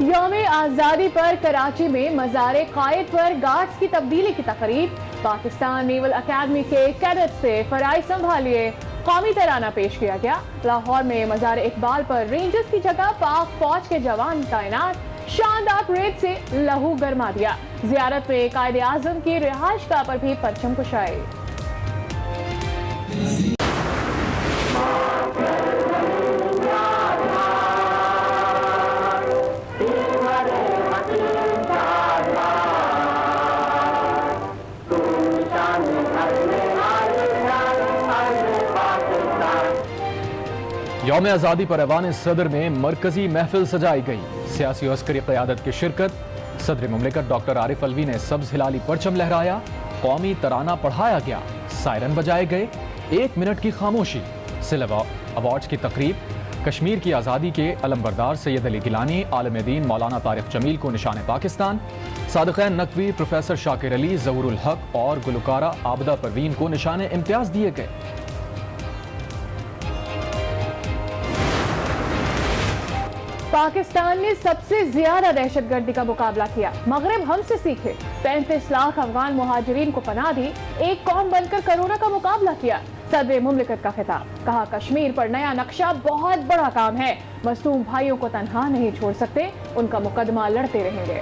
یوم آزادی پر کراچی میں مزار قائد پر گارڈز کی تبدیلی کی تقریب، پاکستان نیول اکیڈمی کے کیڈٹ سے فرائض سنبھالیے، قومی ترانہ پیش کیا گیا۔ لاہور میں مزار اقبال پر رینجرز کی جگہ پاک فوج کے جوان تعینات، شاندار پریڈ سے لہو گرما دیا۔ زیارت میں قائد اعظم کی رہائش گاہ پر بھی پرچم کشائی۔ یوم آزادی پر ایوان صدر میں مرکزی محفل سجائی گئی۔ سیاسی و عسکری قیادت کی شرکت۔ صدر مملکت ڈاکٹر عارف الوی نے سبز ہلالی پرچم لہرایا، قومی ترانہ پڑھایا گیا، سائرن بجائے گئے، 1 منٹ کی خاموشی۔ سلور ایوارڈز کی تقریب، کشمیر کی آزادی کے علمبردار سید علی گیلانی، عالم دین مولانا طارق جمیل کو نشان پاکستان، صادقین نقوی، پروفیسر شاکر علی، ظہور الحق اور گلوکارہ عابدہ پروین کو نشان امتیاز دیے گئے۔ پاکستان نے سب سے زیادہ دہشت گردی کا مقابلہ کیا، مغرب ہم سے سیکھے۔ 35 لاکھ افغان مہاجرین کو پناہ دی، ایک قوم بن کر کرونا کا مقابلہ کیا۔ صدر مملکت کا خطاب، کہا کشمیر پر نیا نقشہ بہت بڑا کام ہے، مظلوم بھائیوں کو تنہا نہیں چھوڑ سکتے، ان کا مقدمہ لڑتے رہیں گے۔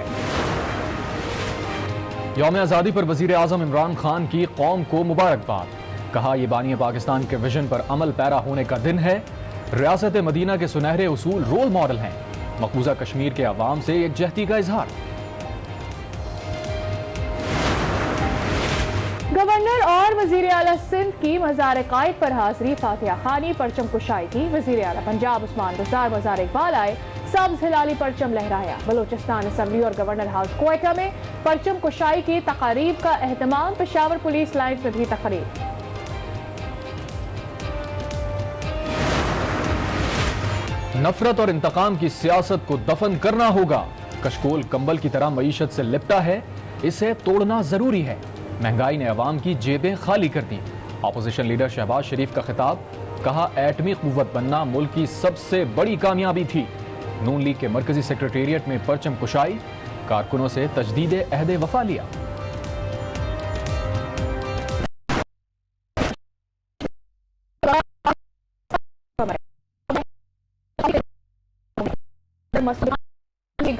یوم آزادی پر وزیر اعظم عمران خان کی قوم کو مبارکباد، کہا یہ بانی پاکستان کے ویژن پر عمل پیرا ہونے کا دن ہے۔ ریاست مدینہ کے سنہرے اصول رول ماڈل ہیں، مقبوضہ کشمیر کے عوام سے یکجہتی کا اظہار۔ گورنر اور وزیر اعلیٰ سندھ کی مزار قائد پر حاضری، فاتحہ خوانی، پرچم کشائی کی۔ وزیر اعلیٰ پنجاب عثمان بزدار مزار اقبال آئے، سبز ہلالی پرچم لہرایا۔ بلوچستان اسمبلی اور گورنر ہاؤس کوئٹہ میں پرچم کشائی کی تقاریب کا اہتمام۔ پشاور پولیس لائنز میں بھی تقریب۔ نفرت اور انتقام کی سیاست کو دفن کرنا ہوگا۔ کشکول کمبل کی طرح معیشت سے لپٹا ہے، اسے توڑنا ضروری ہے۔ مہنگائی نے عوام کی جیبیں خالی کر دی۔ اپوزیشن لیڈر شہباز شریف کا خطاب، کہا ایٹمی قوت بننا ملک کی سب سے بڑی کامیابی تھی۔ نون لیگ کے مرکزی سیکریٹریٹ میں پرچم کشائی، کارکنوں سے تجدید عہد وفا لیا۔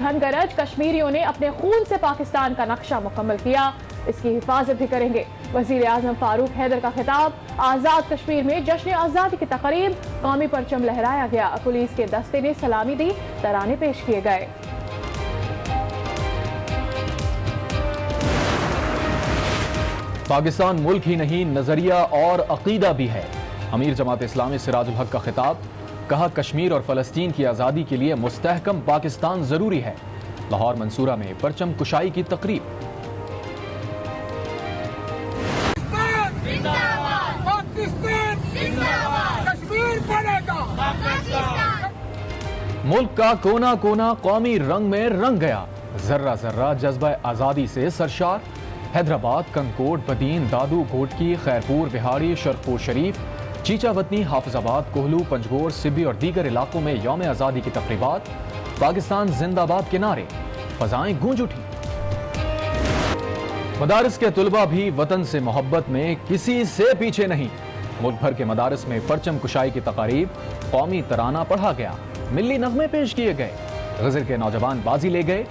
گھن گرج، کشمیریوں نے اپنے خون سے پاکستان کا نقشہ مکمل کیا، اس کی حفاظت بھی کریں گے۔ وزیر اعظم فاروق حیدر کا خطاب، آزاد کشمیر میں جشن آزادی کی تقریب، قومی پرچم لہرایا گیا، پولیس کے دستے نے سلامی دی، ترانے پیش کیے گئے۔ پاکستان ملک ہی نہیں، نظریہ اور عقیدہ بھی ہے۔ امیر جماعت اسلامی سراج الحق کا خطاب، کہا کشمیر اور فلسطین کی آزادی کے لیے مستحکم پاکستان ضروری ہے۔ لاہور منصورہ میں پرچم کشائی کی تقریب۔ ملک کا کونا کونا قومی رنگ میں رنگ گیا، ذرہ ذرہ جذبہ آزادی سے سرشار۔ حیدرآباد، کنکوٹ، بدین، دادو، گھوٹکی، خیرپور، بہاڑی، شرقپور شریف، چیچا وطنی، حافظ آباد، کوہلو، پنجگور، سبی اور دیگر علاقوں میں یوم آزادی کی تقریبات، پاکستان زندہ باد کے نعرے، فضائیں گونج اٹھی۔ مدارس کے طلباء بھی وطن سے محبت میں کسی سے پیچھے نہیں۔ ملک بھر کے مدارس میں پرچم کشائی کی تقاریب، قومی ترانہ پڑھا گیا، ملی نغمے پیش کیے گئے، غزل کے نوجوان بازی لے گئے،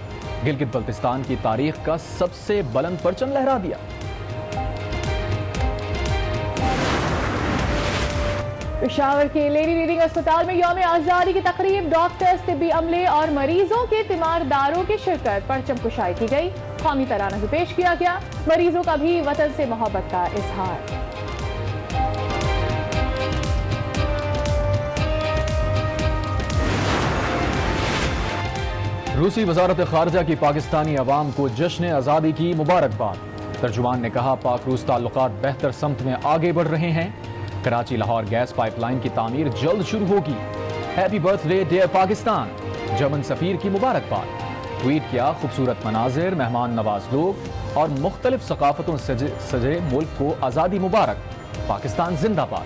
گلگت بلتستان کی تاریخ کا سب سے بلند پرچم لہرا دیا۔ پشاور کے لیڈی ریڈنگ اسپتال میں یوم آزادی کی تقریب، ڈاکٹرز، طبی عملے اور مریضوں کے تیمارداروں کی شرکت، پرچم کشائی کی گئی، قومی ترانہ بھی پیش کیا گیا، مریضوں کا بھی وطن سے محبت کا اظہار۔ روسی وزارت خارجہ کی پاکستانی عوام کو جشن آزادی کی مبارکباد۔ ترجمان نے کہا پاک روس تعلقات بہتر سمت میں آگے بڑھ رہے ہیں۔ Karachi Lahore gas pipe line کی تعمیر جلد شروع ہوگی۔ Happy birthday dear Pakistan, German سفیر کی مبارکباد۔ ٹویٹ کیا خوبصورت مناظر، مہمان نواز لوگ اور مختلف ثقافتوں سے سجے ملک کو آزادی مبارک، پاکستان زندہ باد۔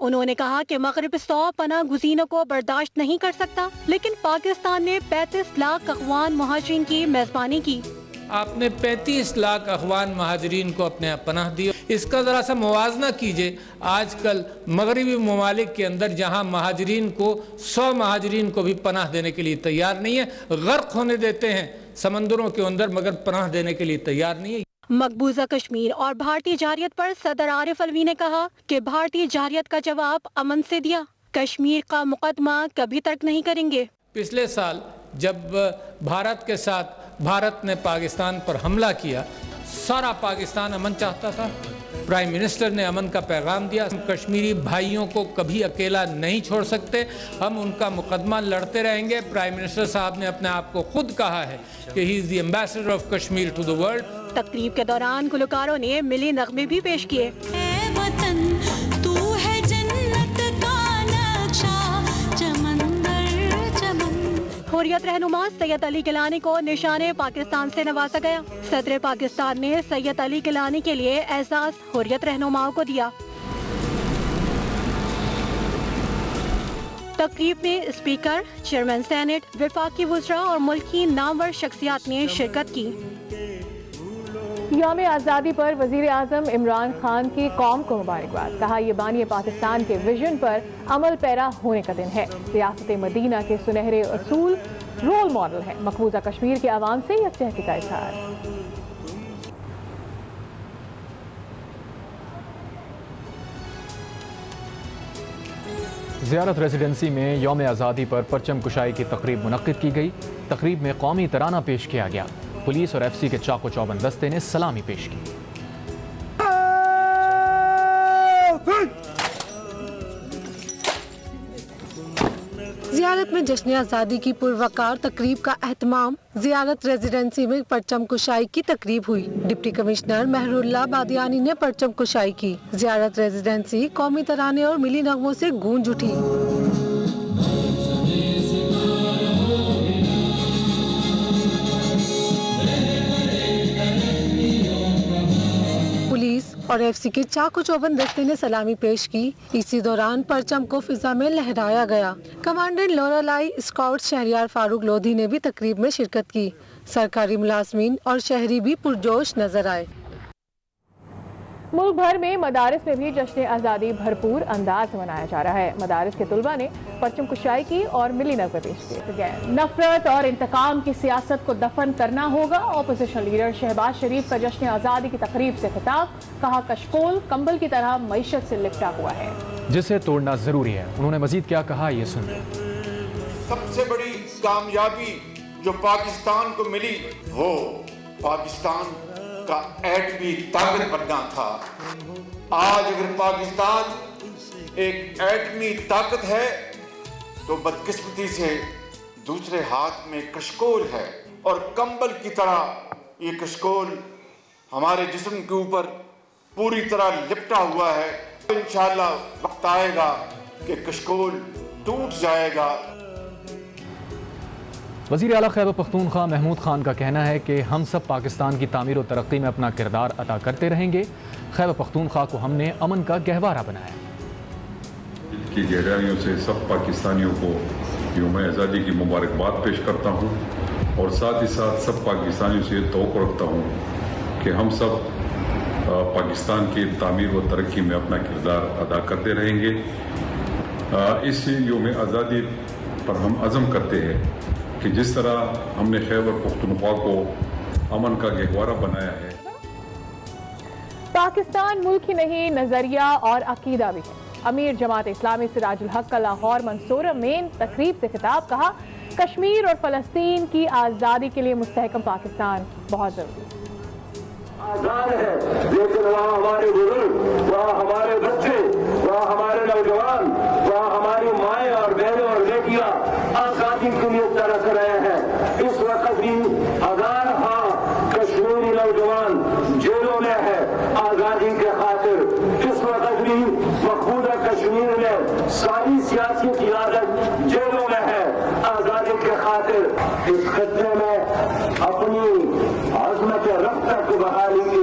انہوں نے کہا کہ مغرب 100 پناہ گزینوں کو برداشت نہیں کر سکتا، لیکن پاکستان نے 35 لاکھ افغان مہاجرین کی میزبانی کی۔ آپ نے 35 لاکھ افغان مہاجرین کو اپنے پناہ دی۔ اس کا ذرا سا موازنہ کیجئے، آج کل مغربی ممالک کے اندر جہاں مہاجرین کو 100 مہاجرین کو بھی پناہ دینے کے لیے تیار نہیں ہے، غرق ہونے دیتے ہیں سمندروں کے اندر مگر پناہ دینے کے لیے تیار نہیں ہے۔ مقبوضہ کشمیر اور بھارتی جارحیت پر صدر عارف الوی نے کہا کہ بھارتی جارحیت کا جواب امن سے دیا، کشمیر کا مقدمہ کبھی ترک نہیں کریں گے۔ پچھلے سال جب بھارت کے ساتھ بھارت نے پاکستان پر حملہ کیا، سارا پاکستان امن چاہتا تھا، پرائم منسٹر نے امن کا پیغام دیا، ہم کشمیری بھائیوں کو کبھی اکیلا نہیں چھوڑ سکتے، ہم ان کا مقدمہ لڑتے رہیں گے۔ پرائم منسٹر صاحب نے اپنے آپ کو خود کہا ہے کہ he is the ambassador of Kashmir to the world. تقریب کے دوران گلوکاروں نے ملی نغمے بھی پیش کیے۔ حریت رہنما سید علی گیلانی کو نشان پاکستان سے نوازا گیا۔ صدر پاکستان نے سید علی گیلانی کے لیے اعزاز حریت رہنماؤں کو دیا۔ تقریب میں اسپیکر، چیئرمین سینٹ، وفاقی وزراء اور ملک کی نامور شخصیات نے شرکت کی۔ یوم آزادی پر وزیر اعظم عمران خان کی قوم کو مبارکباد، کہا یہ بانی پاکستان کے ویژن پر عمل پیرا ہونے کا دن ہے، ریاست مدینہ کے سنہرے اصول رول ماڈل ہے، مقبوضہ کشمیر کے عوام سے یکجہتی کا اظہار۔ زیارت ریزیڈنسی میں یوم آزادی پر پرچم کشائی کی تقریب منعقد کی گئی۔ تقریب میں قومی ترانہ پیش کیا گیا، پولیس اور ایف سی کے چاق و چوبند دستے نے سلامی پیش کی۔ زیارت میں جشن آزادی کی پروقار تقریب کا اہتمام۔ زیارت ریزیڈنسی میں پرچم کشائی کی تقریب ہوئی، ڈپٹی کمشنر مہر اللہ بادیانی نے پرچم کشائی کی۔ زیارت ریزیڈنسی قومی ترانے اور ملی نغموں سے گونج اٹھی۔ پولیس اور ایف سی کے چاق و چوبند دستے نے سلامی پیش کی۔ اسی دوران پرچم کو فضا میں لہرایا گیا۔ کمانڈنٹ لورالائی اسکاؤٹ شہریار فاروق لودھی نے بھی تقریب میں شرکت کی۔ سرکاری ملازمین اور شہری بھی پرجوش نظر آئے۔ ملک بھر میں مدارس میں بھی جشن آزادی بھرپور انداز میں منایا جا رہا ہے۔ مدارس کے طلباء نے پرچم کشائی کی اور ملی نغمے پیش کیے۔ نفرت اور انتقام کی سیاست کو دفن کرنا ہوگا، اپوزیشن لیڈر شہباز شریف کا جشن آزادی کی تقریب سے خطاب، کہا کشکول کمبل کی طرح معیشت سے لپٹا ہوا ہے، جسے توڑنا ضروری ہے۔ انہوں نے مزید کیا کہا، یہ سنیں۔ سب سے بڑی کامیابی جو پاکستان کو ملی وہ پاکستان کا ایٹمی طاقت بننا تھا۔ آج اگر پاکستان ایک ایٹمی طاقت ہے تو بدقسمتی سے دوسرے ہاتھ میں کشکول ہے، اور کمبل کی طرح یہ کشکول ہمارے جسم کے اوپر پوری طرح لپٹا ہوا ہے۔ انشاءاللہ وقت آئے گا کہ کشکول ٹوٹ جائے گا۔ وزیر اعلیٰ خیبر پختونخوا محمود خان کا کہنا ہے کہ ہم سب پاکستان کی تعمیر و ترقی میں اپنا کردار ادا کرتے رہیں گے۔ خیبر پختونخوا کو ہم نے امن کا گہوارہ بنایا۔ دل کی گہرائیوں سے سب پاکستانیوں کو یوم آزادی کی مبارکباد پیش کرتا ہوں، اور ساتھ ہی ساتھ سب پاکستانیوں سے یہ توقع رکھتا ہوں کہ ہم سب پاکستان کی تعمیر و ترقی میں اپنا کردار ادا کرتے رہیں گے۔ اس یوم آزادی پر ہم عزم کرتے ہیں کہ جس طرح ہم نے خیبر پختونخوا کو امن کا گہوارہ بنایا ہے۔ پاکستان ملک ہی نہیں، نظریہ اور عقیدہ بھی ہے۔ امیر جماعت اسلامی سراج الحق کا لاہور منصورہ میں تقریب سے خطاب، کہا کشمیر اور فلسطین کی آزادی کے لیے مستحکم پاکستان بہت ضروری ہے۔ آزاد ہے لیکن وہاں ہمارے بزرگ، وہاں ہمارے بچے، وہاں ہمارے نوجوان، وہاں ہماری مائیں اور بہنیں اور بیٹیاں آزادی کے لیے ترس رہے ہیں۔ اس وقت بھی ہزارہا کشمیری نوجوان جیلوں میں ہے آزادی کے خاطر۔ اس وقت بھی مقبوضہ کشمیر میں ساری سیاسی قیادت جیلوں میں ہے آزادی کے خاطر۔ اس خطے میں اپنی عظمت رفتہ کو بحالی کے